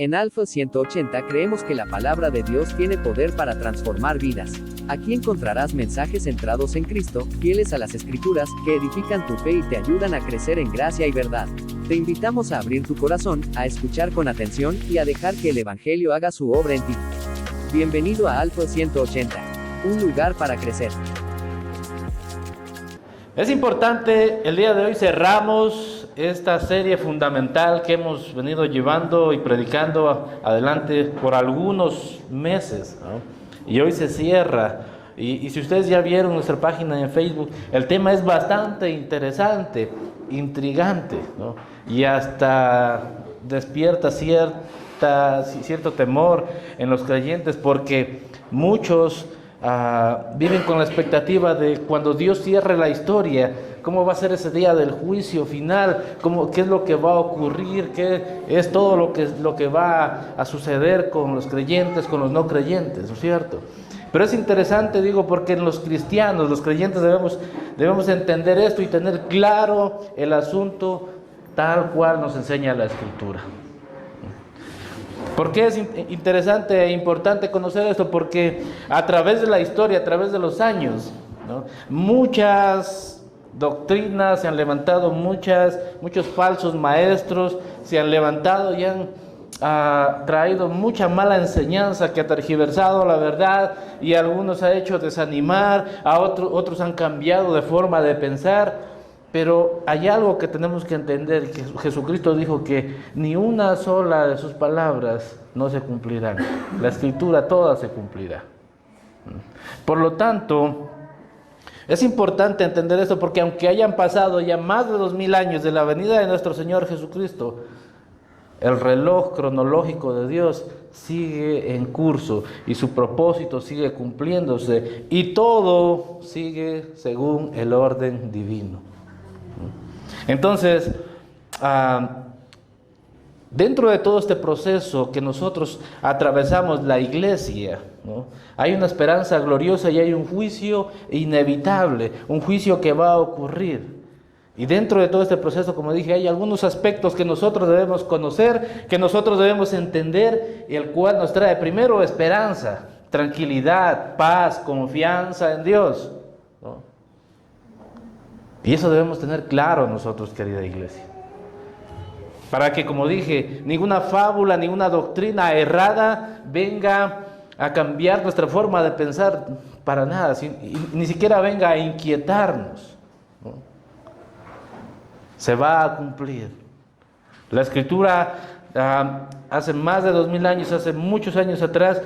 En Alfa 180 creemos que la palabra de Dios tiene poder para transformar vidas. Aquí encontrarás mensajes centrados en Cristo, fieles a las Escrituras, que edifican tu fe y te ayudan a crecer en gracia y verdad. Te invitamos a abrir tu corazón, a escuchar con atención y a dejar que el Evangelio haga su obra en ti. Bienvenido a Alfa 180, un lugar para crecer. Es importante, el día de hoy cerramos esta serie fundamental que hemos venido llevando y predicando adelante por algunos meses, ¿no? Y hoy se cierra. Y si ustedes ya vieron nuestra página en Facebook, el tema es bastante interesante, intrigante, ¿no? Y hasta despierta cierto temor en los creyentes, porque muchos viven con la expectativa de cuando Dios cierre la historia, cómo va a ser ese día del juicio final, qué es lo que va a ocurrir, qué es todo lo que va a suceder con los creyentes, con los no creyentes, ¿no es cierto? Pero es interesante, digo, porque los cristianos, los creyentes debemos entender esto y tener claro el asunto tal cual nos enseña la Escritura. ¿Por qué es interesante e importante conocer esto? Porque a través de la historia, a través de los años, ¿no?, muchas doctrinas se han levantado, muchos falsos maestros se han levantado y han traído mucha mala enseñanza que ha tergiversado la verdad, y a algunos ha hecho desanimar, a otros han cambiado de forma de pensar. Pero hay algo que tenemos que entender, que Jesucristo dijo que ni una sola de sus palabras no se cumplirán. La Escritura toda se cumplirá. Por lo tanto, es importante entender esto, porque aunque hayan pasado ya más de 2000 años de la venida de nuestro Señor Jesucristo, el reloj cronológico de Dios sigue en curso y su propósito sigue cumpliéndose, y todo sigue según el orden divino. Entonces, dentro de todo este proceso que nosotros atravesamos, la iglesia, ¿no?, hay una esperanza gloriosa y hay un juicio inevitable, un juicio que va a ocurrir. Y dentro de todo este proceso, como dije, hay algunos aspectos que nosotros debemos conocer, que nosotros debemos entender, y el cual nos trae primero esperanza, tranquilidad, paz, confianza en Dios, ¿no? Y eso debemos tener claro nosotros, querida iglesia, para que, como dije, ninguna fábula, ninguna doctrina errada venga a cambiar nuestra forma de pensar para nada, ni siquiera venga a inquietarnos, ¿no? Se va a cumplir. La Escritura hace más de 2000 años, hace muchos años atrás,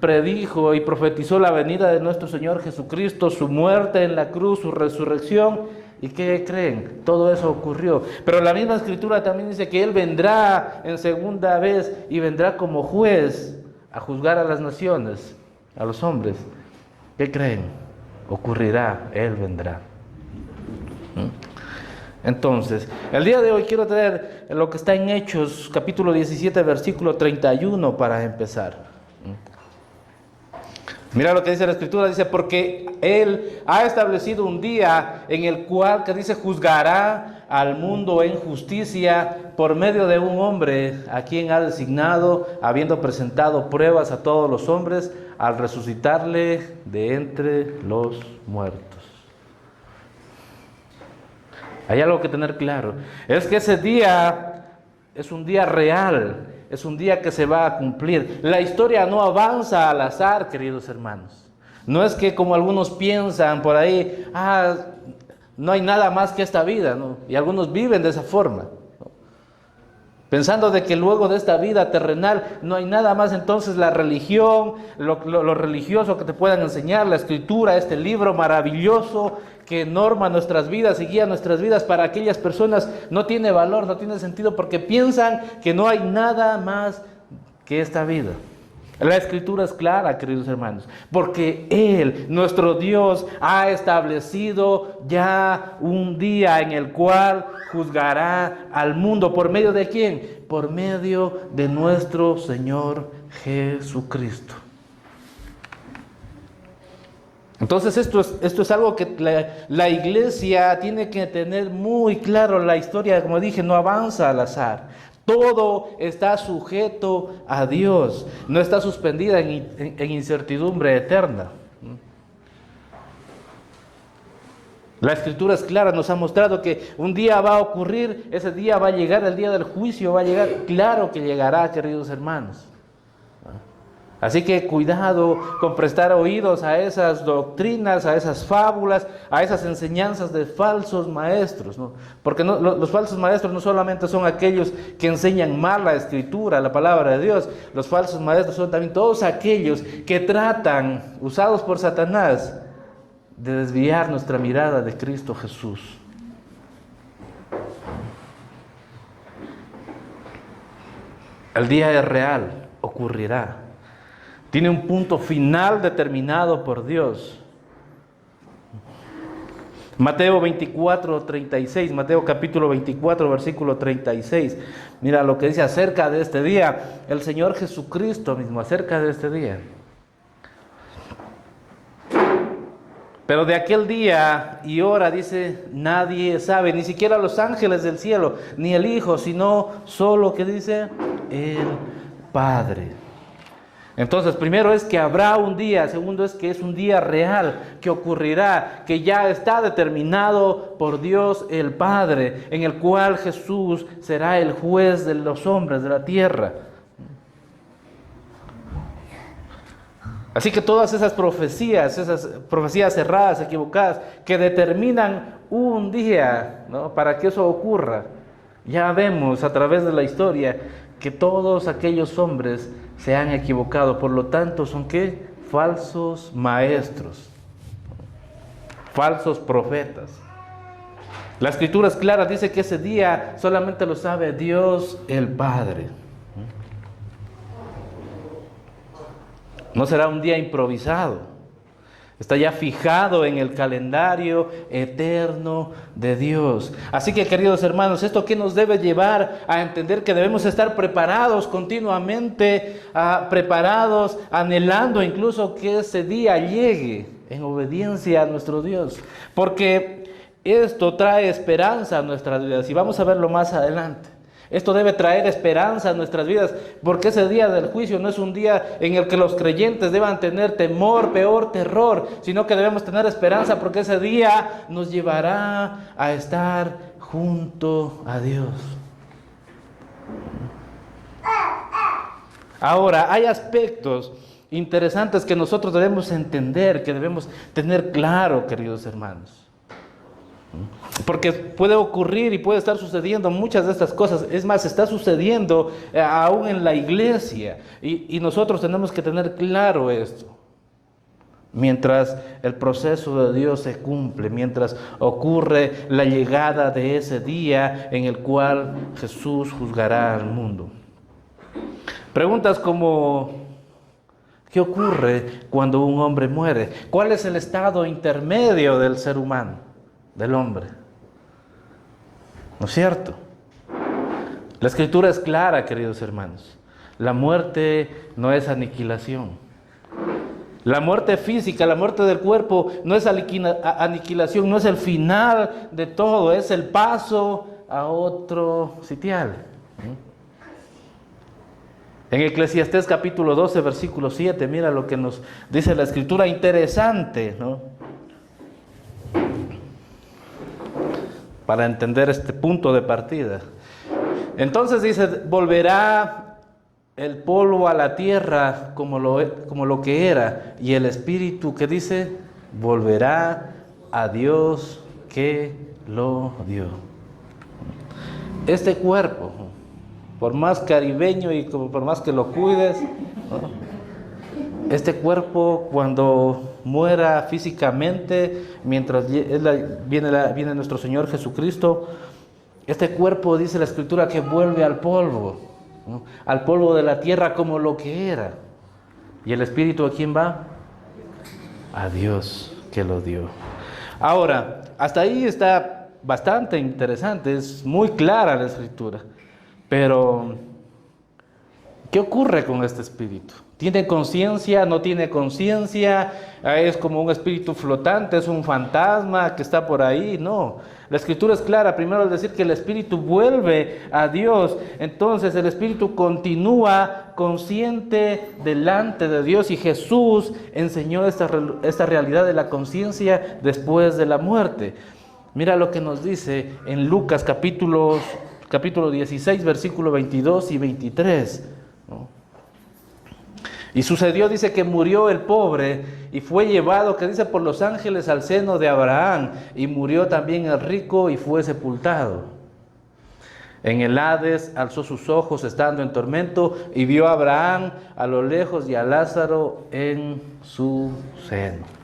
predijo y profetizó la venida de nuestro Señor Jesucristo, su muerte en la cruz, su resurrección. ¿Y qué creen? Todo eso ocurrió. Pero la misma Escritura también dice que Él vendrá en segunda vez y vendrá como juez a juzgar a las naciones, a los hombres. ¿Qué creen? Ocurrirá, Él vendrá. Entonces, el día de hoy quiero traer lo que está en Hechos, capítulo 17, versículo 31 para empezar. Mira lo que dice la Escritura, dice: porque Él ha establecido un día en el cual, que dice, juzgará al mundo en justicia por medio de un hombre a quien ha designado, habiendo presentado pruebas a todos los hombres, al resucitarle de entre los muertos. Hay algo que tener claro, es que ese día es un día real, es un día que se va a cumplir. La historia no avanza al azar, queridos hermanos. No es que, como algunos piensan por ahí, no hay nada más que esta vida, ¿no? Y algunos viven de esa forma, ¿no?, pensando de que luego de esta vida terrenal no hay nada más. Entonces la religión, lo religioso que te puedan enseñar, la Escritura, este libro maravilloso que norma nuestras vidas y guía nuestras vidas, para aquellas personas no tiene valor, no tiene sentido, porque piensan que no hay nada más que esta vida. La Escritura es clara, queridos hermanos, porque Él, nuestro Dios, ha establecido ya un día en el cual juzgará al mundo. ¿Por medio de quién? Por medio de nuestro Señor Jesucristo. Entonces esto es algo que la iglesia tiene que tener muy claro. La historia, como dije, no avanza al azar. Todo está sujeto a Dios, no está suspendida en incertidumbre eterna. La Escritura es clara, nos ha mostrado que un día va a ocurrir, ese día va a llegar, el día del juicio va a llegar, claro que llegará, queridos hermanos. Así que cuidado con prestar oídos a esas doctrinas, a esas fábulas, a esas enseñanzas de falsos maestros, ¿no? Porque los falsos maestros no solamente son aquellos que enseñan mal la Escritura, la palabra de Dios. Los falsos maestros son también todos aquellos que tratan, usados por Satanás, de desviar nuestra mirada de Cristo Jesús. El día es real, ocurrirá. Tiene un punto final determinado por Dios. Mateo 24, 36, Mateo capítulo 24, versículo 36. Mira lo que dice acerca de este día, el Señor Jesucristo mismo, acerca de este día. Pero de aquel día y hora, dice, nadie sabe, ni siquiera los ángeles del cielo, ni el Hijo, sino solo, ¿qué dice? El Padre. Entonces, primero es que habrá un día, segundo es que es un día real, que ocurrirá, que ya está determinado por Dios el Padre, en el cual Jesús será el juez de los hombres de la tierra. Así que todas esas profecías cerradas, equivocadas, que determinan un día, ¿no?, para que eso ocurra, ya vemos a través de la historia que todos aquellos hombres se han equivocado. Por lo tanto, ¿son qué? Falsos maestros, falsos profetas. La Escritura es clara, dice que ese día solamente lo sabe Dios el Padre. No será un día improvisado. Está ya fijado en el calendario eterno de Dios. Así que, queridos hermanos, ¿esto qué nos debe llevar a entender? Que debemos estar preparados continuamente, preparados, anhelando incluso que ese día llegue en obediencia a nuestro Dios. Porque esto trae esperanza a nuestras vidas y vamos a verlo más adelante. Esto debe traer esperanza a nuestras vidas, porque ese día del juicio no es un día en el que los creyentes deban tener temor, peor terror, sino que debemos tener esperanza, porque ese día nos llevará a estar junto a Dios. Ahora, hay aspectos interesantes que nosotros debemos entender, que debemos tener claro, queridos hermanos. Porque puede ocurrir y puede estar sucediendo muchas de estas cosas. Es más, está sucediendo aún en la iglesia. Y nosotros tenemos que tener claro esto. Mientras el proceso de Dios se cumple, mientras ocurre la llegada de ese día en el cual Jesús juzgará al mundo. Preguntas como: ¿qué ocurre cuando un hombre muere? ¿Cuál es el estado intermedio del ser humano, del hombre? ¿No es cierto? La Escritura es clara, queridos hermanos. La muerte no es aniquilación. La muerte física, la muerte del cuerpo no es aniquilación, no es el final de todo, es el paso a otro sitial. En Eclesiastés capítulo 12, versículo 7, mira lo que nos dice la Escritura, interesante, ¿no?, para entender este punto de partida. Entonces dice: volverá el polvo a la tierra como lo que era, y el espíritu, que dice, volverá a Dios que lo dio. Este cuerpo, por más caribeño y por más que lo cuides, ¿no?, este cuerpo, cuando muera físicamente, mientras viene nuestro Señor Jesucristo, este cuerpo, dice la Escritura, que vuelve al polvo, ¿no?, al polvo de la tierra como lo que era. ¿Y el espíritu a quién va? A Dios que lo dio. Ahora, hasta ahí está bastante interesante, es muy clara la Escritura, pero ¿Qué ocurre con este espíritu? ¿Tiene conciencia? ¿No tiene conciencia? ¿Es como un espíritu flotante? ¿Es un fantasma que está por ahí? No. La escritura es clara. Primero al decir que el espíritu vuelve a Dios, entonces el espíritu continúa consciente delante de Dios, y Jesús enseñó esta realidad de la conciencia después de la muerte. Mira lo que nos dice en Lucas capítulo 16, versículo 22 y 23. ¿No? Y sucedió, dice, que murió el pobre y fue llevado, que dice, por los ángeles al seno de Abraham, y murió también el rico y fue sepultado. En el Hades alzó sus ojos estando en tormento y vio a Abraham a lo lejos y a Lázaro en su seno.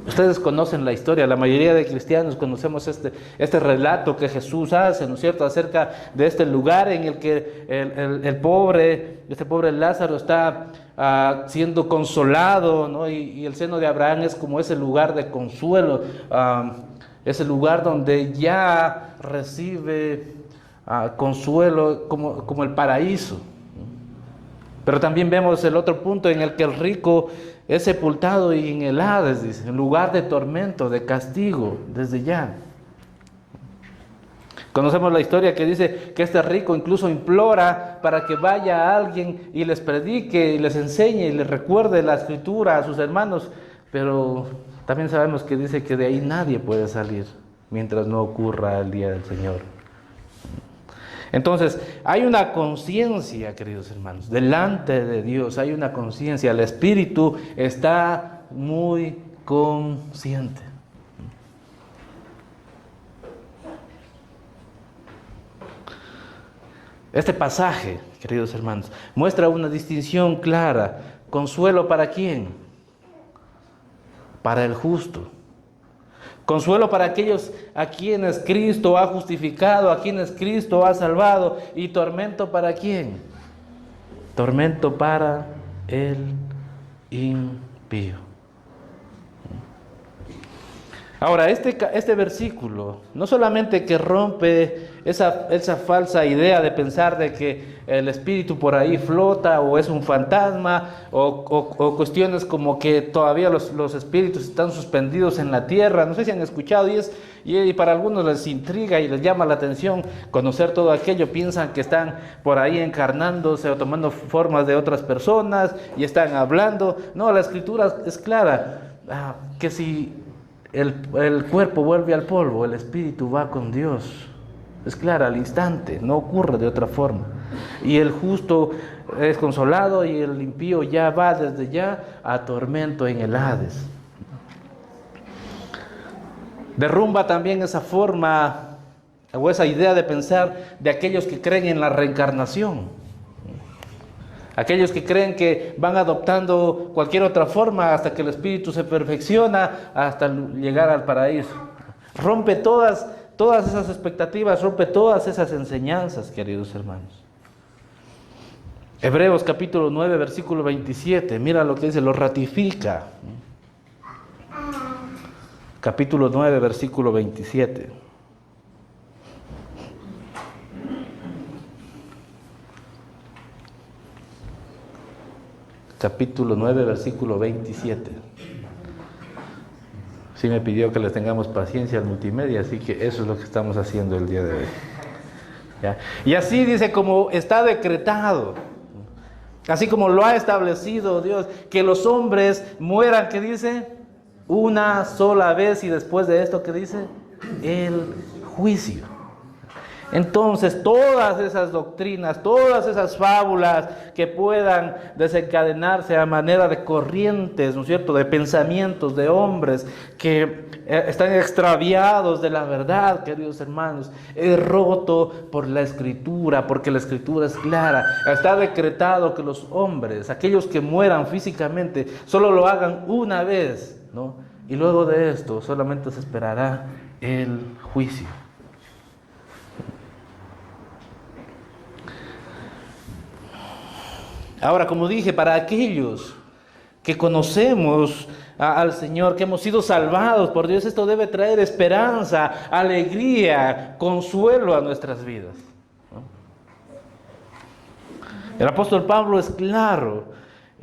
Ustedes conocen la historia, la mayoría de cristianos conocemos este relato que Jesús hace, ¿no es cierto?, acerca de este lugar en el que este pobre Lázaro está siendo consolado, ¿no? Y el seno de Abraham es como ese lugar de consuelo, ese lugar donde ya recibe consuelo como el paraíso. Pero también vemos el otro punto en el que el rico es sepultado y en el Hades, dice, en lugar de tormento, de castigo, desde ya. Conocemos la historia que dice que este rico incluso implora para que vaya a alguien y les predique y les enseñe y les recuerde la escritura a sus hermanos, pero también sabemos que dice que de ahí nadie puede salir mientras no ocurra el día del Señor. Entonces, hay una conciencia, queridos hermanos, delante de Dios hay una conciencia, el espíritu está muy consciente. Este pasaje, queridos hermanos, muestra una distinción clara. ¿Consuelo para quién? Para el justo. Consuelo para aquellos a quienes Cristo ha justificado, a quienes Cristo ha salvado. ¿Y tormento para quién? Tormento para el impío. Ahora, este versículo no solamente que rompe esa falsa idea de pensar de que el espíritu por ahí flota o es un fantasma o cuestiones como que todavía los espíritus están suspendidos en la tierra. No sé si han escuchado y para algunos les intriga y les llama la atención conocer todo aquello. Piensan que están por ahí encarnándose o tomando formas de otras personas y están hablando. No, la escritura es clara, que si el cuerpo vuelve al polvo, el espíritu va con Dios. Es clara al instante, no ocurre de otra forma. Y el justo es consolado y el impío ya va desde ya a tormento en el Hades. Derrumba también esa forma o esa idea de pensar de aquellos que creen en la reencarnación. Aquellos que creen que van adoptando cualquier otra forma hasta que el espíritu se perfecciona, hasta llegar al paraíso. Rompe todas esas expectativas, rompe todas esas enseñanzas, queridos hermanos. Hebreos capítulo 9, versículo 27, mira lo que dice, lo ratifica. Capítulo 9, versículo 27. Capítulo 9, versículo 27. Sí me pidió que les tengamos paciencia al multimedia, así que eso es lo que estamos haciendo el día de hoy. ¿Ya? Y así dice, como está decretado, así como lo ha establecido Dios, que los hombres mueran, ¿qué dice? Una sola vez, y después de esto, ¿qué dice? El juicio. Entonces, todas esas doctrinas, todas esas fábulas que puedan desencadenarse a manera de corrientes, ¿no es cierto?, de pensamientos de hombres que están extraviados de la verdad, queridos hermanos, es roto por la Escritura, porque la Escritura es clara. Está decretado que los hombres, aquellos que mueran físicamente, solo lo hagan una vez, ¿no? Y luego de esto solamente se esperará el juicio. Ahora, como dije, para aquellos que conocemos al Señor, que hemos sido salvados por Dios, esto debe traer esperanza, alegría, consuelo a nuestras vidas, ¿no? El apóstol Pablo es claro.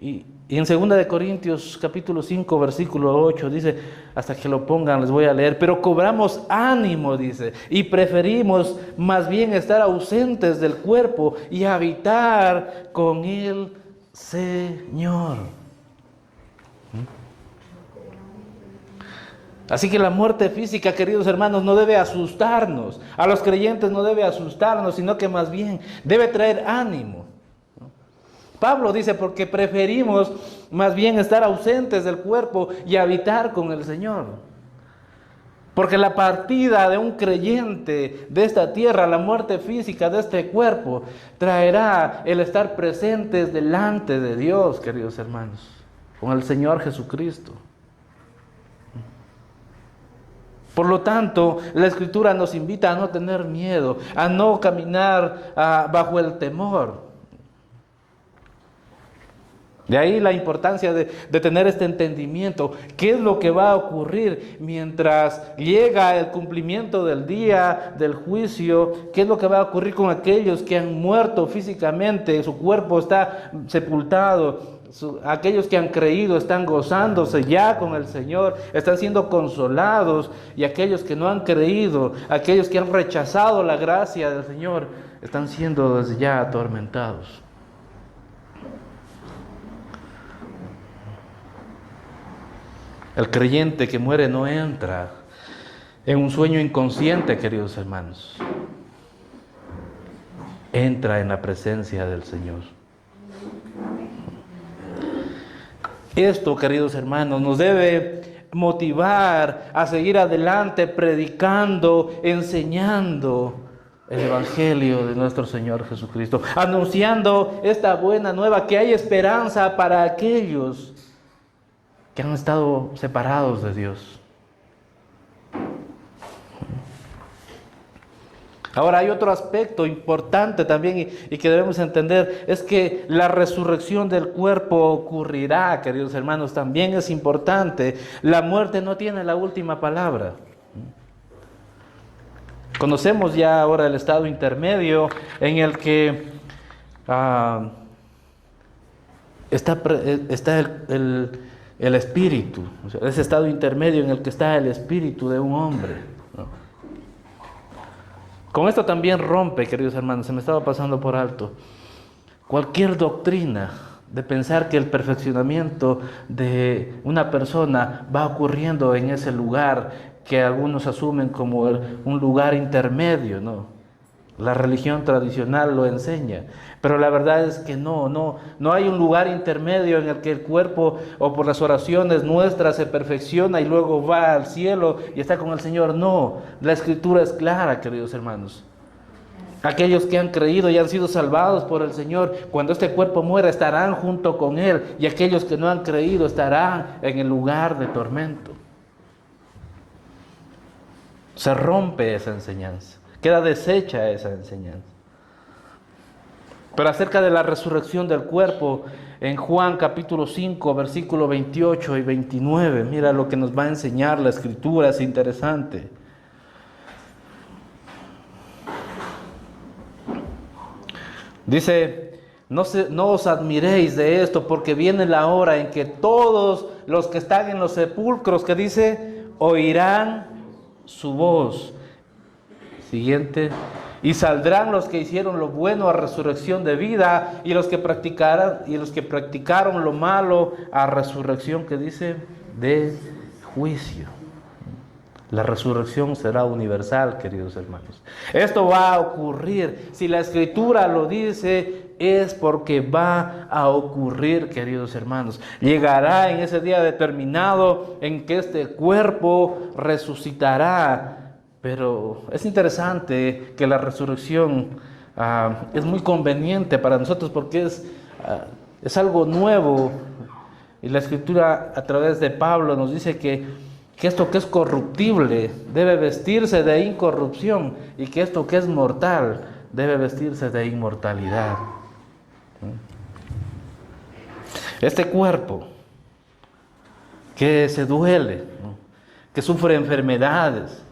Y en 2 de Corintios capítulo 5 versículo 8 dice, hasta que lo pongan les voy a leer, pero cobramos ánimo, dice, y preferimos más bien estar ausentes del cuerpo y habitar con el Señor. Así que la muerte física, queridos hermanos, no debe asustarnos. A los creyentes no debe asustarnos, sino que más bien debe traer ánimo. Pablo dice, porque preferimos más bien estar ausentes del cuerpo y habitar con el Señor. Porque la partida de un creyente de esta tierra, la muerte física de este cuerpo, traerá el estar presentes delante de Dios, queridos hermanos, con el Señor Jesucristo. Por lo tanto, la Escritura nos invita a no tener miedo, a no caminar bajo el temor. De ahí la importancia de tener este entendimiento. ¿Qué es lo que va a ocurrir mientras llega el cumplimiento del día del juicio? ¿Qué es lo que va a ocurrir con aquellos que han muerto físicamente? Su cuerpo está sepultado. Aquellos que han creído están gozándose ya con el Señor, están siendo consolados. Y aquellos que no han creído, aquellos que han rechazado la gracia del Señor, están siendo desde ya atormentados. El creyente que muere no entra en un sueño inconsciente, queridos hermanos. Entra en la presencia del Señor. Esto, queridos hermanos, nos debe motivar a seguir adelante predicando, enseñando el Evangelio de nuestro Señor Jesucristo, anunciando esta buena nueva, que hay esperanza para aquellos que han estado separados de Dios. Ahora hay otro aspecto importante también y que debemos entender, es que la resurrección del cuerpo ocurrirá, queridos hermanos, también es importante. La muerte no tiene la última palabra. Conocemos ya ahora el estado intermedio en el que está el espíritu, o sea, ese estado intermedio en el que está el espíritu de un hombre, ¿no? Con esto también rompe, queridos hermanos, se me estaba pasando por alto, cualquier doctrina de pensar que el perfeccionamiento de una persona va ocurriendo en ese lugar que algunos asumen como un lugar intermedio, ¿no? La religión tradicional lo enseña, pero la verdad es que no hay un lugar intermedio en el que el cuerpo o por las oraciones nuestras se perfecciona y luego va al cielo y está con el Señor. No, la Escritura es clara, queridos hermanos. Aquellos que han creído y han sido salvados por el Señor, cuando este cuerpo muera estarán junto con Él, y aquellos que no han creído estarán en el lugar de tormento. Se rompe esa enseñanza. Queda deshecha esa enseñanza. Pero acerca de la resurrección del cuerpo, en Juan capítulo 5, versículo 28 y 29, mira lo que nos va a enseñar la Escritura, es interesante. Dice, no os admiréis de esto, porque viene la hora en que todos los que están en los sepulcros, que dice, oirán su voz. Siguiente. Y saldrán los que hicieron lo bueno a resurrección de vida, y los que practicaron lo malo a resurrección, que dice, de juicio. La resurrección será universal, queridos hermanos. Esto va a ocurrir. Si la Escritura lo dice, es porque va a ocurrir, queridos hermanos. Llegará en ese día determinado en que este cuerpo resucitará. Pero es interesante que la resurrección es muy conveniente para nosotros, porque es algo nuevo. Y la Escritura a través de Pablo nos dice que esto que es corruptible debe vestirse de incorrupción, y que esto que es mortal debe vestirse de inmortalidad. Este cuerpo que se duele, ¿no?, que sufre enfermedades,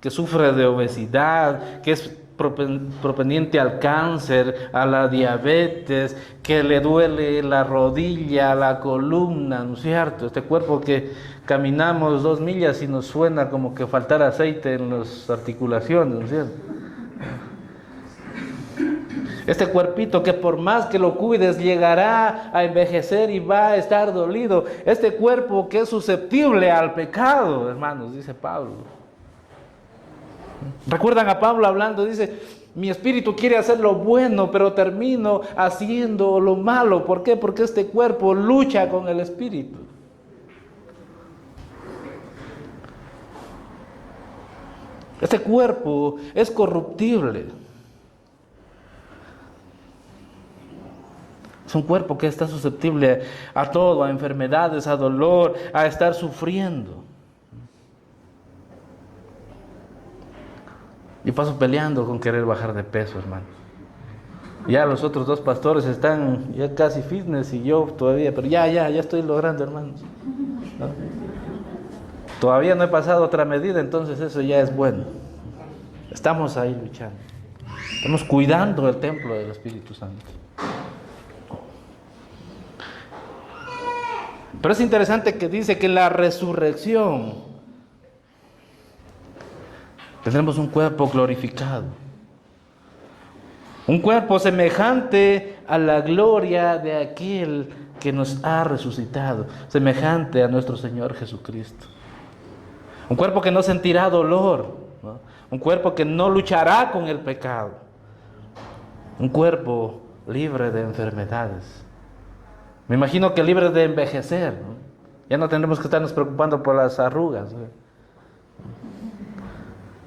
que sufre de obesidad, que es propendiente al cáncer, a la diabetes, que le duele la rodilla, la columna, ¿no es cierto? Este cuerpo que caminamos 2 millas y nos suena como que faltara aceite en las articulaciones, ¿no es cierto? Este cuerpito que por más que lo cuides llegará a envejecer y va a estar dolido. Este cuerpo que es susceptible al pecado, hermanos, dice Pablo. ¿Recuerdan a Pablo hablando? Dice, mi espíritu quiere hacer lo bueno, pero termino haciendo lo malo. ¿Por qué? Porque este cuerpo lucha con el espíritu. Este cuerpo es corruptible. Es un cuerpo que está susceptible a todo, a enfermedades, a dolor, a estar sufriendo. Y paso peleando con querer bajar de peso, hermano. Ya los otros 2 pastores están ya casi fitness y yo todavía, pero ya estoy logrando, hermanos. ¿No? Todavía no he pasado otra medida, entonces eso ya es bueno. Estamos ahí luchando. Estamos cuidando el templo del Espíritu Santo. Pero es interesante que dice que en la resurrección tendremos un cuerpo glorificado. Un cuerpo semejante a la gloria de aquel que nos ha resucitado, semejante a nuestro Señor Jesucristo. Un cuerpo que no sentirá dolor, ¿no? Un cuerpo que no luchará con el pecado. Un cuerpo libre de enfermedades. Me imagino que libre de envejecer, ¿no? Ya no tendremos que estarnos preocupando por las arrugas, ¿no?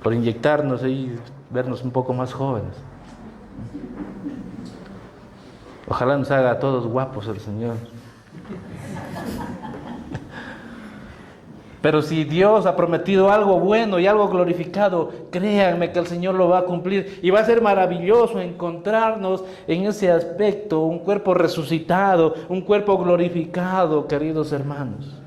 Por inyectarnos y vernos un poco más jóvenes. Ojalá nos haga a todos guapos el Señor. Pero si Dios ha prometido algo bueno y algo glorificado, créanme que el Señor lo va a cumplir. Y va a ser maravilloso encontrarnos en ese aspecto, un cuerpo resucitado, un cuerpo glorificado, queridos hermanos.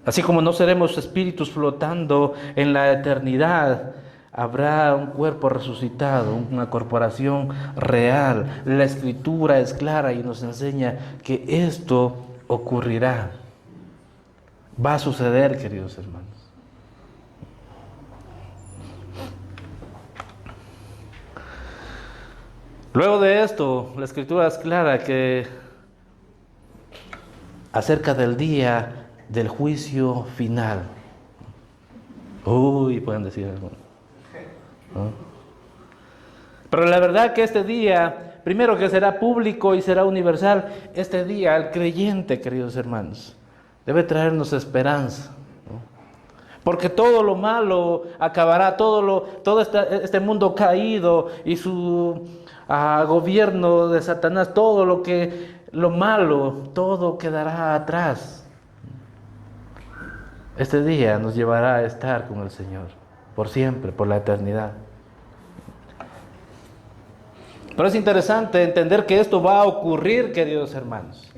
Así como no seremos espíritus flotando en la eternidad, habrá un cuerpo resucitado, una corporación real. La Escritura es clara y nos enseña que esto ocurrirá. Va a suceder, queridos hermanos. Luego de esto, la Escritura es clara que acerca del día del juicio final. Uy, pueden decir algo. ¿No? Pero la verdad que este día, primero que será público y será universal, este día el creyente, queridos hermanos, debe traernos esperanza, ¿no? Porque todo lo malo acabará, todo este mundo caído y su gobierno de Satanás, todo lo malo, todo quedará atrás. Este día nos llevará a estar con el Señor, por siempre, por la eternidad. Pero es interesante entender que esto va a ocurrir, queridos hermanos.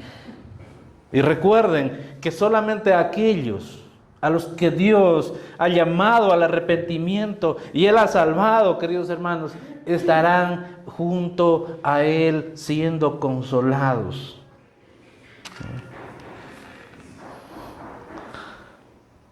Y recuerden que solamente aquellos a los que Dios ha llamado al arrepentimiento y Él ha salvado, queridos hermanos, estarán junto a Él siendo consolados.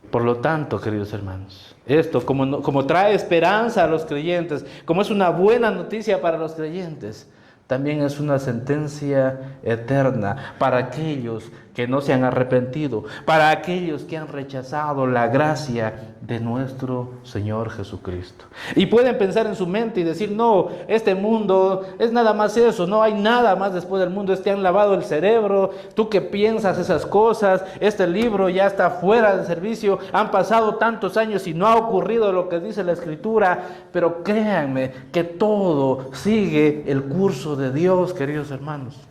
Por lo tanto, queridos hermanos, esto como trae esperanza a los creyentes, como es una buena noticia para los creyentes, también es una sentencia eterna para aquellos que no se han arrepentido, para aquellos que han rechazado la gracia de nuestro Señor Jesucristo. Y pueden pensar en su mente y decir, no, este mundo es nada más eso, no hay nada más después del mundo, te han lavado el cerebro, tú que piensas esas cosas, este libro ya está fuera de servicio, han pasado tantos años y no ha ocurrido lo que dice la Escritura, pero créanme que todo sigue el curso de Dios, queridos hermanos.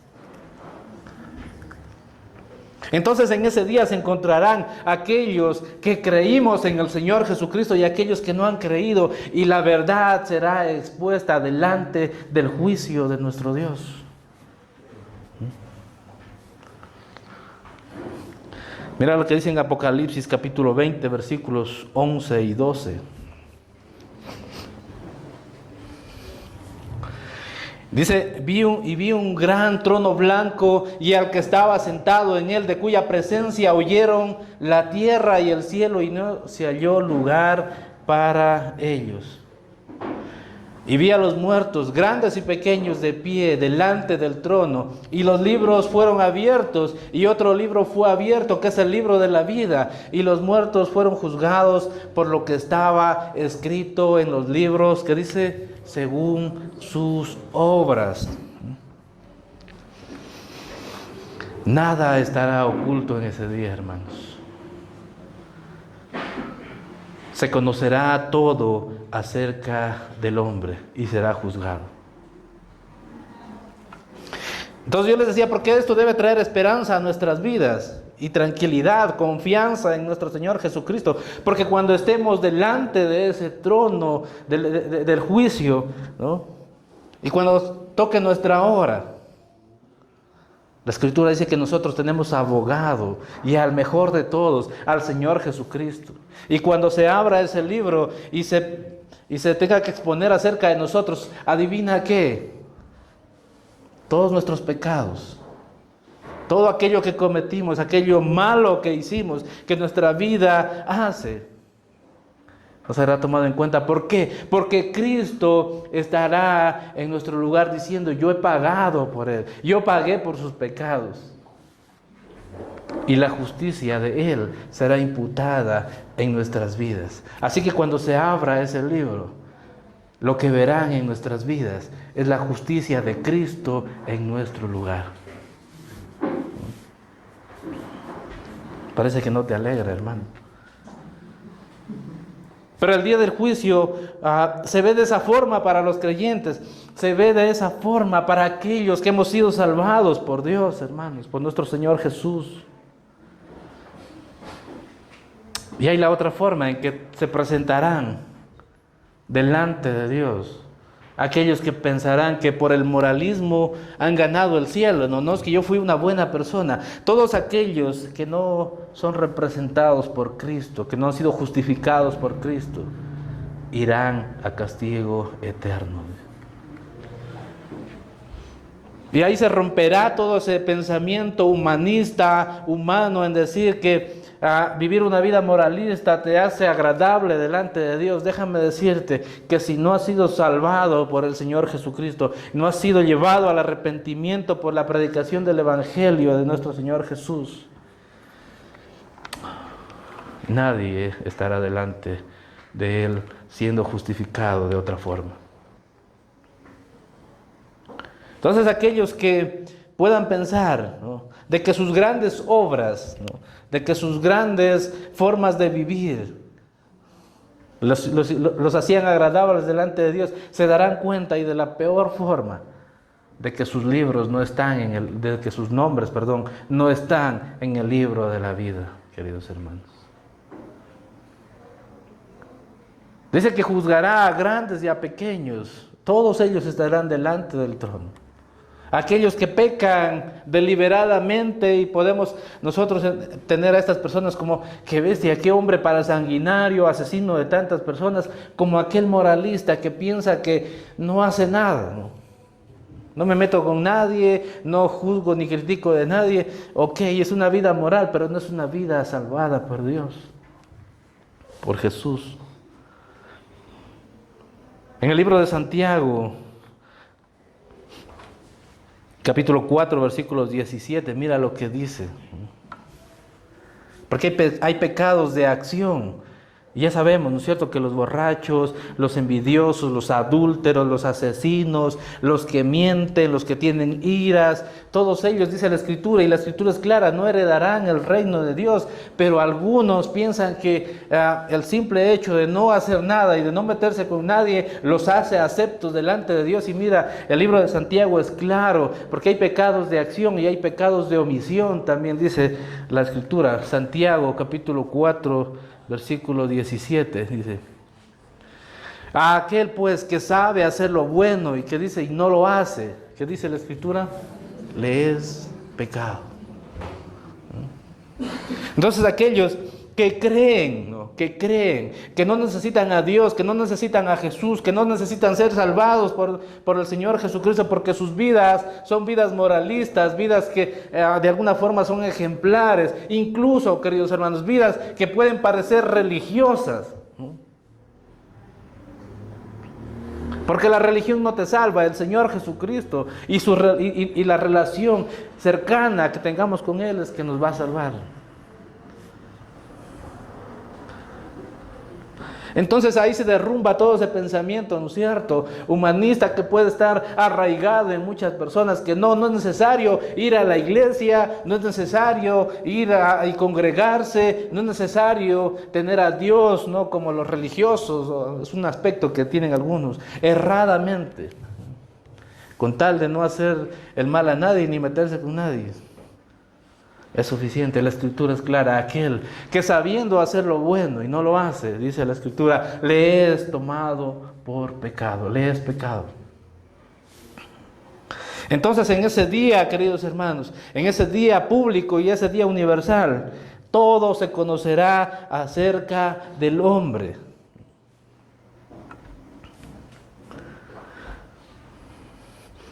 Entonces en ese día se encontrarán aquellos que creímos en el Señor Jesucristo y aquellos que no han creído, y la verdad será expuesta delante del juicio de nuestro Dios. Mira lo que dice en Apocalipsis capítulo 20, versículos 11 y 12. Dice, vi un gran trono blanco y al que estaba sentado en él, de cuya presencia huyeron la tierra y el cielo, y no se halló lugar para ellos. Y vi a los muertos, grandes y pequeños, de pie delante del trono, y los libros fueron abiertos, y otro libro fue abierto, que es el libro de la vida, y los muertos fueron juzgados por lo que estaba escrito en los libros, que dice, según sus obras. Nada estará oculto en ese día, hermanos. Se conocerá todo acerca del hombre y será juzgado. Entonces yo les decía, ¿por qué esto debe traer esperanza a nuestras vidas? Y tranquilidad, confianza en nuestro Señor Jesucristo. Porque cuando estemos delante de ese trono del juicio, ¿no? Y cuando toque nuestra hora, la Escritura dice que nosotros tenemos abogado y al mejor de todos, al Señor Jesucristo. Y cuando se abra ese libro y se tenga que exponer acerca de nosotros, ¿adivina qué? Todos nuestros pecados, todo aquello que cometimos, aquello malo que hicimos, que nuestra vida hace, no será tomado en cuenta. ¿Por qué? Porque Cristo estará en nuestro lugar diciendo, yo he pagado por Él, yo pagué por sus pecados. Y la justicia de Él será imputada en nuestras vidas. Así que cuando se abra ese libro, lo que verán en nuestras vidas es la justicia de Cristo en nuestro lugar. Parece que no te alegra, hermano. Pero el día del juicio se ve de esa forma para los creyentes, se ve de esa forma para aquellos que hemos sido salvados por Dios, hermanos, por nuestro Señor Jesús. Y hay la otra forma en que se presentarán delante de Dios aquellos que pensarán que por el moralismo han ganado el cielo. No, es que yo fui una buena persona. Todos aquellos que no son representados por Cristo, que no han sido justificados por Cristo, irán a castigo eterno. Y ahí se romperá todo ese pensamiento humanista, humano, en decir que vivir una vida moralista te hace agradable delante de Dios. Déjame decirte que si no has sido salvado por el Señor Jesucristo, no has sido llevado al arrepentimiento por la predicación del Evangelio de nuestro Señor Jesús, nadie estará delante de Él siendo justificado de otra forma. Entonces aquellos que puedan pensar, ¿no?, de que sus grandes obras, ¿no?, de que sus grandes formas de vivir los hacían agradables delante de Dios, se darán cuenta, y de la peor forma, de que sus libros no están de que sus nombres, no están en el libro de la vida, queridos hermanos. Dice que juzgará a grandes y a pequeños, todos ellos estarán delante del trono. Aquellos que pecan deliberadamente, y podemos nosotros tener a estas personas como, qué bestia, qué hombre parasanguinario, asesino de tantas personas, como aquel moralista que piensa que no hace nada, no me meto con nadie, no juzgo ni critico de nadie. Ok, es una vida moral, pero no es una vida salvada por Dios, por Jesús. En el libro de Santiago, capítulo 4, versículos 17, mira lo que dice. Porque hay pecados de acción. Y ya sabemos, ¿no es cierto?, que los borrachos, los envidiosos, los adúlteros, los asesinos, los que mienten, los que tienen iras, todos ellos, dice la Escritura, y la Escritura es clara, no heredarán el reino de Dios. Pero algunos piensan que el simple hecho de no hacer nada y de no meterse con nadie los hace aceptos delante de Dios. Y mira, el libro de Santiago es claro, porque hay pecados de acción y hay pecados de omisión, también dice la Escritura. Santiago capítulo 4, versículo 17, dice: a aquel pues que sabe hacer lo bueno y que dice y no lo hace, ¿qué dice la Escritura? Le es pecado. Entonces aquellos que creen, ¿no? Que no necesitan a Dios, que no necesitan a Jesús, que no necesitan ser salvados por el Señor Jesucristo, porque sus vidas son vidas moralistas, vidas que de alguna forma son ejemplares, incluso, queridos hermanos, vidas que pueden parecer religiosas, ¿no? Porque la religión no te salva, el Señor Jesucristo y la relación cercana que tengamos con Él es que nos va a salvar. Entonces ahí se derrumba todo ese pensamiento, ¿no es cierto?, humanista, que puede estar arraigado en muchas personas, que no es necesario ir a la iglesia, no es necesario ir y congregarse, no es necesario tener a Dios, ¿no?, como los religiosos. Es un aspecto que tienen algunos erradamente, con tal de no hacer el mal a nadie ni meterse con nadie. Es suficiente, la Escritura es clara. Aquel que sabiendo hacer lo bueno y no lo hace, dice la Escritura, le es tomado por pecado, le es pecado. Entonces en ese día, queridos hermanos, en ese día público y ese día universal, todo se conocerá acerca del hombre.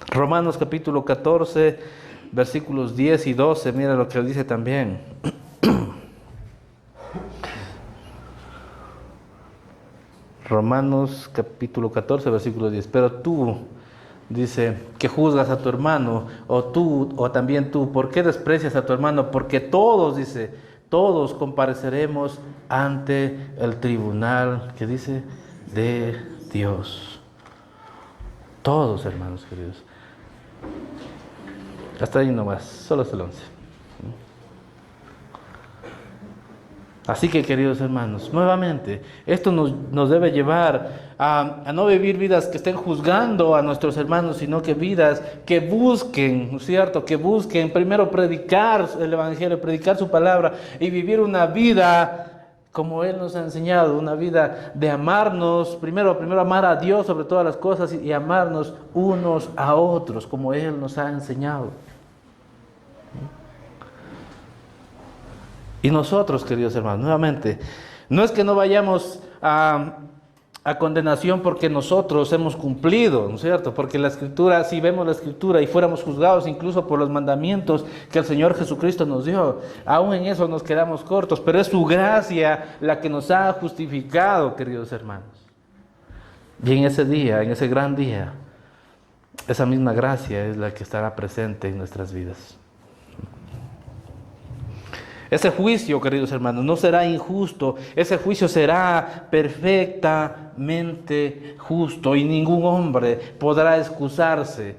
Romanos capítulo 14, versículos 10 y 12, mira lo que dice también. Romanos capítulo 14, versículo 10. Pero tú, dice, que juzgas a tu hermano, o también tú, ¿por qué desprecias a tu hermano? Porque todos, dice, todos compareceremos ante el tribunal, que dice, de Dios. Todos, hermanos queridos. Hasta ahí nomás, solo hasta el 11. Así que, queridos hermanos, nuevamente, esto nos debe llevar a no vivir vidas que estén juzgando a nuestros hermanos, sino que vidas que busquen, ¿no es cierto?, que busquen primero predicar el Evangelio, predicar su palabra y vivir una vida como Él nos ha enseñado, una vida de amarnos, primero amar a Dios sobre todas las cosas y amarnos unos a otros, como Él nos ha enseñado. Y nosotros, queridos hermanos, nuevamente, no es que no vayamos a condenación porque nosotros hemos cumplido, ¿no es cierto? Porque la Escritura, si vemos la Escritura y fuéramos juzgados incluso por los mandamientos que el Señor Jesucristo nos dio, aún en eso nos quedamos cortos, pero es su gracia la que nos ha justificado, queridos hermanos. Y en ese día, en ese gran día, esa misma gracia es la que estará presente en nuestras vidas. Ese juicio, queridos hermanos, no será injusto, ese juicio será perfectamente justo y ningún hombre podrá excusarse,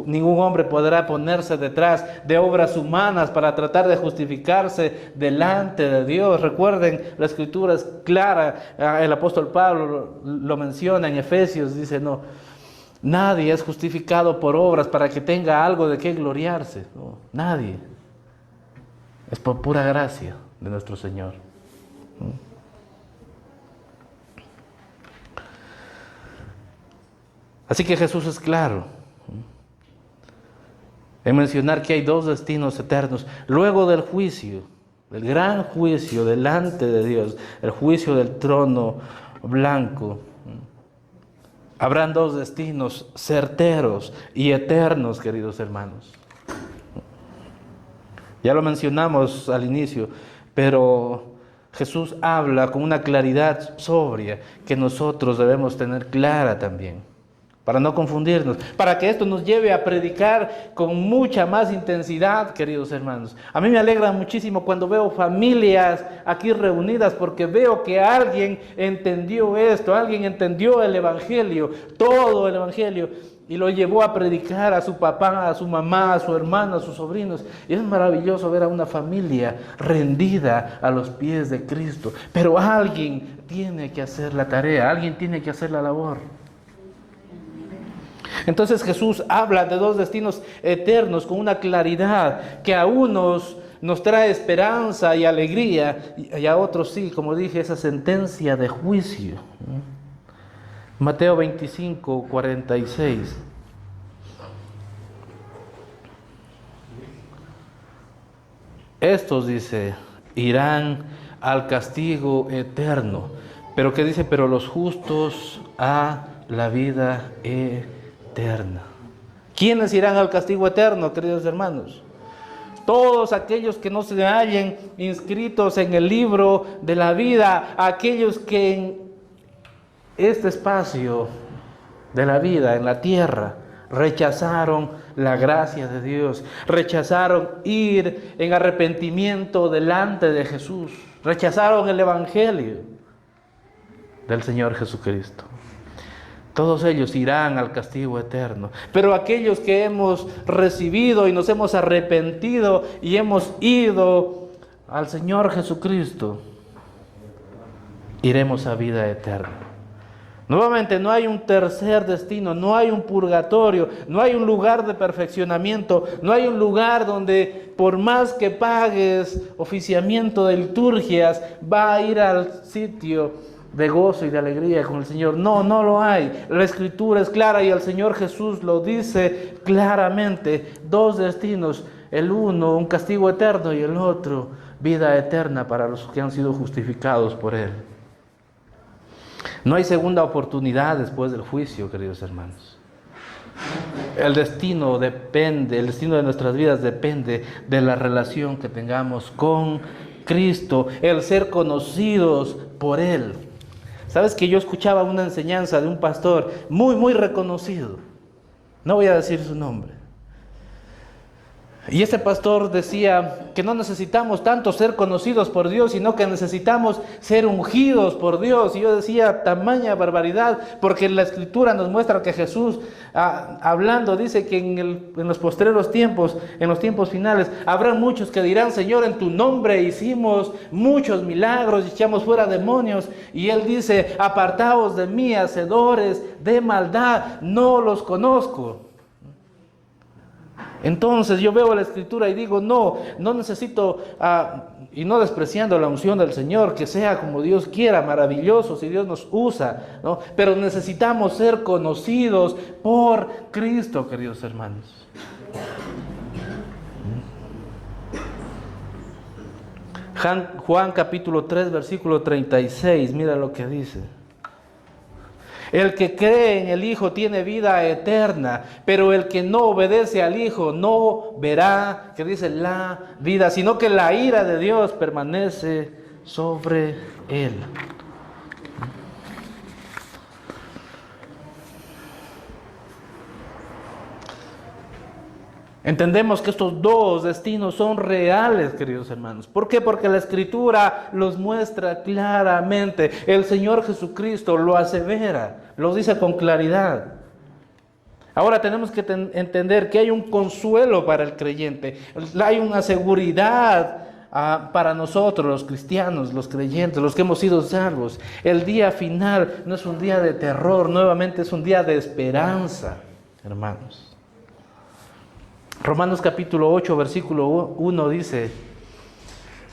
ningún hombre podrá ponerse detrás de obras humanas para tratar de justificarse delante de Dios. Recuerden, la Escritura es clara, el apóstol Pablo lo menciona en Efesios, dice, no, nadie es justificado por obras para que tenga algo de qué gloriarse, no, nadie. Es por pura gracia de nuestro Señor. Así que Jesús es claro en mencionar que hay dos destinos eternos. Luego del juicio, del gran juicio delante de Dios, el juicio del trono blanco, habrán dos destinos certeros y eternos, queridos hermanos. Ya lo mencionamos al inicio, pero Jesús habla con una claridad sobria que nosotros debemos tener clara también, para no confundirnos, para que esto nos lleve a predicar con mucha más intensidad, queridos hermanos. A mí me alegra muchísimo cuando veo familias aquí reunidas, porque veo que alguien entendió esto, alguien entendió el Evangelio, todo el Evangelio, y lo llevó a predicar a su papá, a su mamá, a su hermano, a sus sobrinos. Y es maravilloso ver a una familia rendida a los pies de Cristo. Pero alguien tiene que hacer la tarea, alguien tiene que hacer la labor. Entonces Jesús habla de dos destinos eternos con una claridad que a unos nos trae esperanza y alegría, y a otros sí, como dije, esa sentencia de juicio. Mateo 25, 46. Estos, dice irán al castigo eterno. Pero ¿qué dice? Pero los justos a la vida eterna. ¿Quiénes irán al castigo eterno, queridos hermanos? Todos aquellos que no se hallen inscritos en el libro de la vida, aquellos que en este espacio de la vida, en la tierra, rechazaron la gracia de Dios, rechazaron ir en arrepentimiento delante de Jesús, rechazaron el evangelio del Señor Jesucristo. Todos ellos irán al castigo eterno. Pero aquellos que hemos recibido y nos hemos arrepentido y hemos ido al Señor Jesucristo, iremos a vida eterna. Nuevamente, no hay un tercer destino, no hay un purgatorio, no hay un lugar de perfeccionamiento, no hay un lugar donde por más que pagues oficiamiento de liturgias, va a ir al sitio de gozo y de alegría con el Señor. No, no lo hay. La Escritura es clara y el Señor Jesús lo dice claramente. Dos destinos, el uno un castigo eterno y el otro vida eterna para los que han sido justificados por Él. No hay segunda oportunidad después del juicio, queridos hermanos. El destino de nuestras vidas depende de la relación que tengamos con Cristo, el ser conocidos por Él. Sabes que yo escuchaba una enseñanza de un pastor muy reconocido, no voy a decir su nombre, y ese pastor decía que no necesitamos tanto ser conocidos por Dios, sino que necesitamos ser ungidos por Dios. Y yo decía, tamaña barbaridad, porque la Escritura nos muestra que Jesús, hablando, dice que en los postreros tiempos, en los tiempos finales, habrá muchos que dirán: Señor, en tu nombre hicimos muchos milagros, echamos fuera demonios. Y Él dice: apartaos de mí, hacedores de maldad, no los conozco. Entonces yo veo la Escritura y digo, no necesito, y no despreciando la unción del Señor, que sea como Dios quiera, maravilloso si Dios nos usa, ¿no? Pero necesitamos ser conocidos por Cristo, queridos hermanos. Juan capítulo 3, versículo 36, mira lo que dice. El que cree en el Hijo tiene vida eterna, pero el que no obedece al Hijo no verá, que dice, la vida, sino que la ira de Dios permanece sobre él. Entendemos que estos dos destinos son reales, queridos hermanos. ¿Por qué? Porque la Escritura los muestra claramente. El Señor Jesucristo lo asevera, lo dice con claridad. Ahora tenemos que entender que hay un consuelo para el creyente. Hay una seguridad para nosotros, los cristianos, los creyentes, los que hemos sido salvos. El día final no es un día de terror, nuevamente es un día de esperanza, hermanos. Romanos capítulo 8, versículo 1 dice,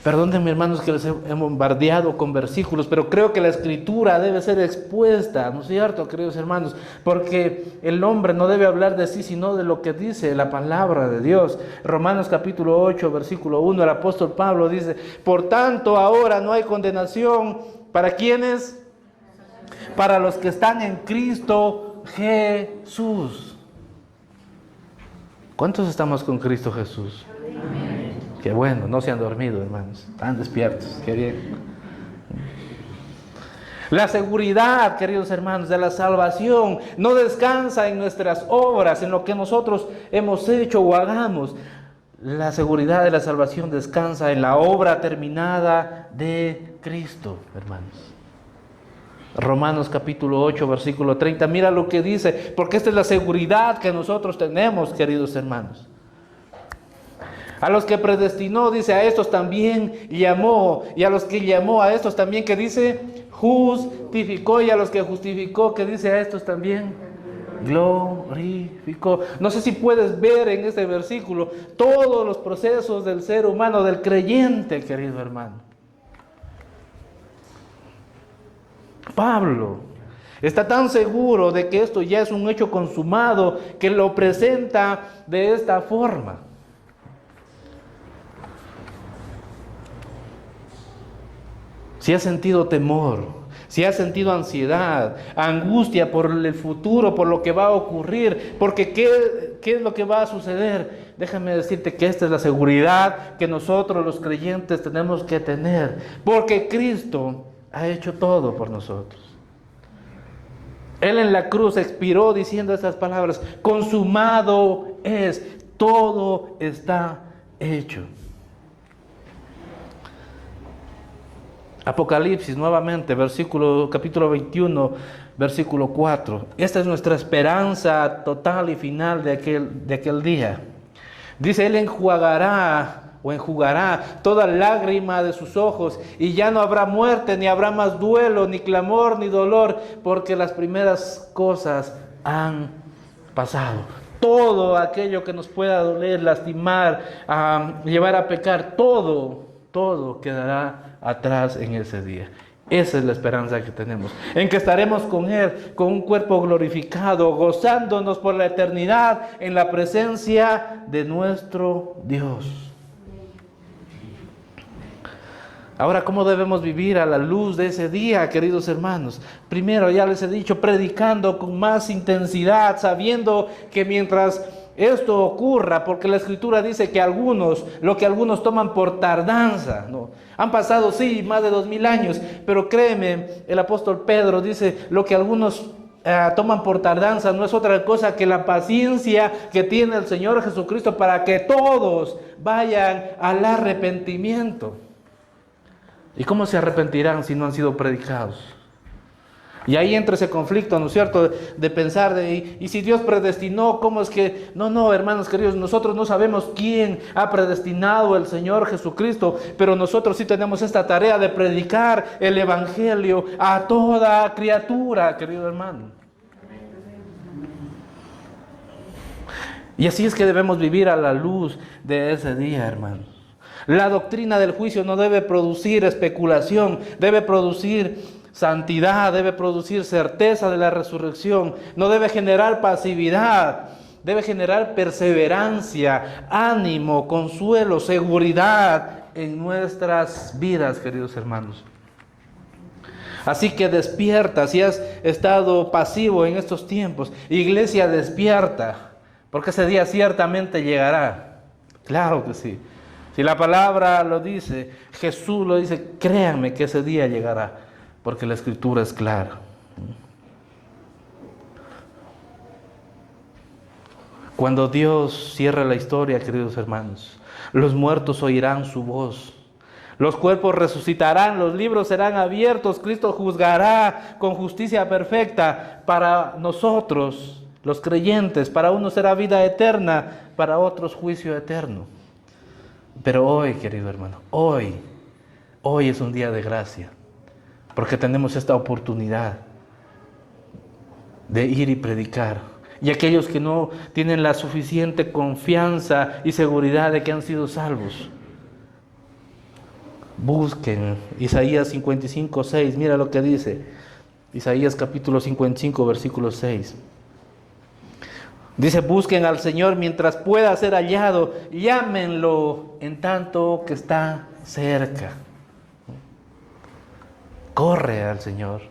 perdónenme hermanos que les he bombardeado con versículos, pero creo que la Escritura debe ser expuesta, ¿no es cierto, queridos hermanos? Porque el hombre no debe hablar de sí, sino de lo que dice la palabra de Dios. Romanos capítulo 8, versículo 1, el apóstol Pablo dice, por tanto ahora no hay condenación, ¿para quiénes? Para los que están en Cristo Jesús. ¿Cuántos estamos con Cristo Jesús? Amén. Qué bueno, no se han dormido, hermanos, están despiertos, qué bien. La seguridad, queridos hermanos, de la salvación no descansa en nuestras obras, en lo que nosotros hemos hecho o hagamos. La seguridad de la salvación descansa en la obra terminada de Cristo, hermanos. Romanos capítulo 8, versículo 30, mira lo que dice, porque esta es la seguridad que nosotros tenemos, queridos hermanos. A los que predestinó, dice, a estos también llamó, y a los que llamó, a estos también, que dice, justificó, y a los que justificó, que dice, a estos también glorificó. No sé si puedes ver en este versículo todos los procesos del ser humano, del creyente, querido hermano. Pablo está tan seguro de que esto ya es un hecho consumado que lo presenta de esta forma. si has sentido temor, si has sentido ansiedad, angustia por el futuro, por lo que va a ocurrir, porque ¿qué es lo que va a suceder? Déjame decirte que esta es la seguridad que nosotros los creyentes tenemos que tener, porque Cristo ha hecho todo por nosotros. Él en la cruz expiró diciendo estas palabras: consumado es, todo está hecho. Apocalipsis nuevamente, capítulo 21, versículo 4. Esta es nuestra esperanza total y final de aquel día. Dice: Él enjugará toda lágrima de sus ojos, y ya no habrá muerte, ni habrá más duelo, ni clamor, ni dolor, porque las primeras cosas han pasado. Todo aquello que nos pueda doler, lastimar, llevar a pecar, todo quedará atrás en ese día. Esa es la esperanza que tenemos, en que estaremos con Él, con un cuerpo glorificado, gozándonos por la eternidad en la presencia de nuestro Dios. Ahora, ¿cómo debemos vivir a la luz de ese día, queridos hermanos? Primero, ya les he dicho, predicando con más intensidad, sabiendo que mientras esto ocurra, porque la Escritura dice que lo que algunos toman por tardanza, ¿no? Han pasado, sí, más de 2000 años, pero créeme, el apóstol Pedro dice, lo que algunos toman por tardanza no es otra cosa que la paciencia que tiene el Señor Jesucristo para que todos vayan al arrepentimiento. ¿Y cómo se arrepentirán si no han sido predicados? Y ahí entra ese conflicto, ¿no es cierto? De pensar, y si Dios predestinó, ¿cómo es que? No, hermanos queridos, nosotros no sabemos quién ha predestinado el Señor Jesucristo, pero nosotros sí tenemos esta tarea de predicar el Evangelio a toda criatura, querido hermano. Y así es que debemos vivir a la luz de ese día, hermanos. La doctrina del juicio no debe producir especulación, debe producir santidad, debe producir certeza de la resurrección, no debe generar pasividad, debe generar perseverancia, ánimo, consuelo, seguridad en nuestras vidas, queridos hermanos. Así que despierta, si has estado pasivo en estos tiempos, iglesia, despierta, porque ese día ciertamente llegará. Claro que sí. Si la palabra lo dice, Jesús lo dice, créanme que ese día llegará, porque la Escritura es clara. Cuando Dios cierra la historia, queridos hermanos, los muertos oirán su voz, los cuerpos resucitarán, los libros serán abiertos, Cristo juzgará con justicia perfecta para nosotros, los creyentes. Para unos será vida eterna, para otros juicio eterno. Pero hoy, querido hermano, hoy es un día de gracia, porque tenemos esta oportunidad de ir y predicar. Y aquellos que no tienen la suficiente confianza y seguridad de que han sido salvos, busquen Isaías 55:6. Mira lo que dice Isaías capítulo 55, versículo 6. Dice: busquen al Señor mientras pueda ser hallado, llámenlo en tanto que está cerca. Corre al Señor,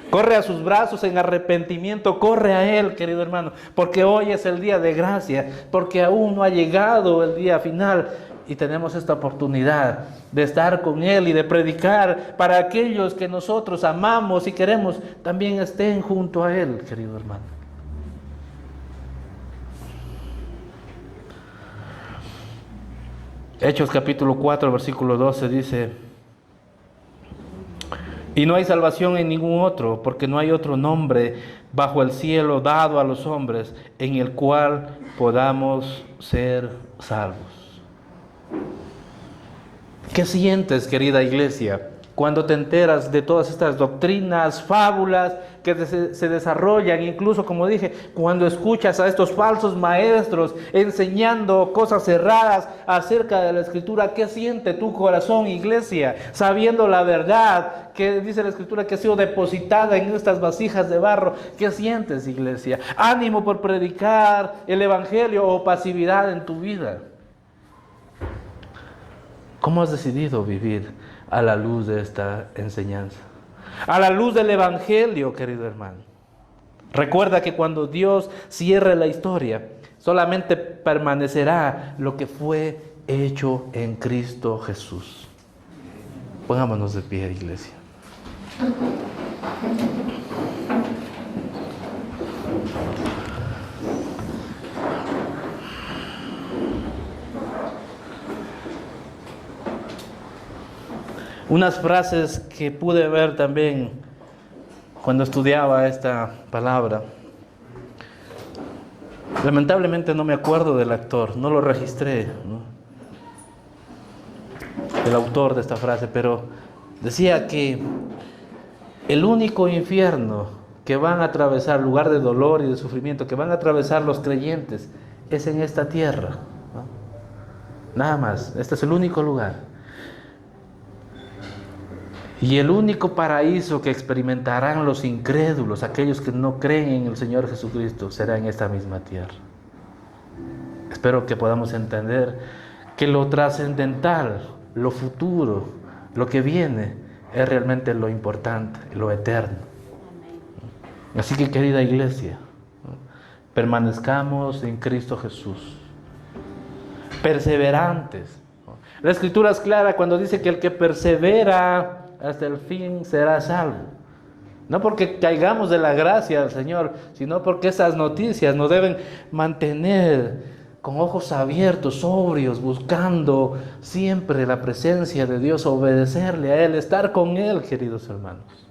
corre a sus brazos en arrepentimiento, corre a Él, querido hermano, porque hoy es el día de gracia, porque aún no ha llegado el día final y tenemos esta oportunidad de estar con Él y de predicar para aquellos que nosotros amamos y queremos también estén junto a Él, querido hermano. Hechos capítulo 4, versículo 12 dice: y no hay salvación en ningún otro, porque no hay otro nombre bajo el cielo dado a los hombres en el cual podamos ser salvos. ¿Qué sientes, querida iglesia, cuando te enteras de todas estas doctrinas, fábulas que se desarrollan? Incluso, como dije, cuando escuchas a estos falsos maestros enseñando cosas erradas acerca de la Escritura, ¿qué siente tu corazón, iglesia? Sabiendo la verdad que dice la Escritura que ha sido depositada en estas vasijas de barro. ¿Qué sientes, iglesia? ¿Ánimo por predicar el Evangelio o pasividad en tu vida? ¿Cómo has decidido vivir? a la luz de esta enseñanza, a la luz del Evangelio, querido hermano. Recuerda que cuando Dios cierre la historia, solamente permanecerá lo que fue hecho en Cristo Jesús. Pongámonos de pie, iglesia. Unas frases que pude ver también cuando estudiaba esta palabra. Lamentablemente no me acuerdo del actor, no lo registré, ¿no? El autor de esta frase, pero decía que el único infierno que van a atravesar, lugar de dolor y de sufrimiento, que van a atravesar los creyentes, es en esta tierra, ¿no? Nada más, este es el único lugar. Y el único paraíso que experimentarán los incrédulos, aquellos que no creen en el Señor Jesucristo, será en esta misma tierra. Espero que podamos entender que lo trascendental, lo futuro, lo que viene, es realmente lo importante, lo eterno. Así que, querida iglesia, permanezcamos en Cristo Jesús, perseverantes. La Escritura es clara cuando dice que el que persevera hasta el fin será salvo. No porque caigamos de la gracia del Señor, sino porque esas noticias nos deben mantener con ojos abiertos, sobrios, buscando siempre la presencia de Dios, obedecerle a Él, estar con Él, queridos hermanos.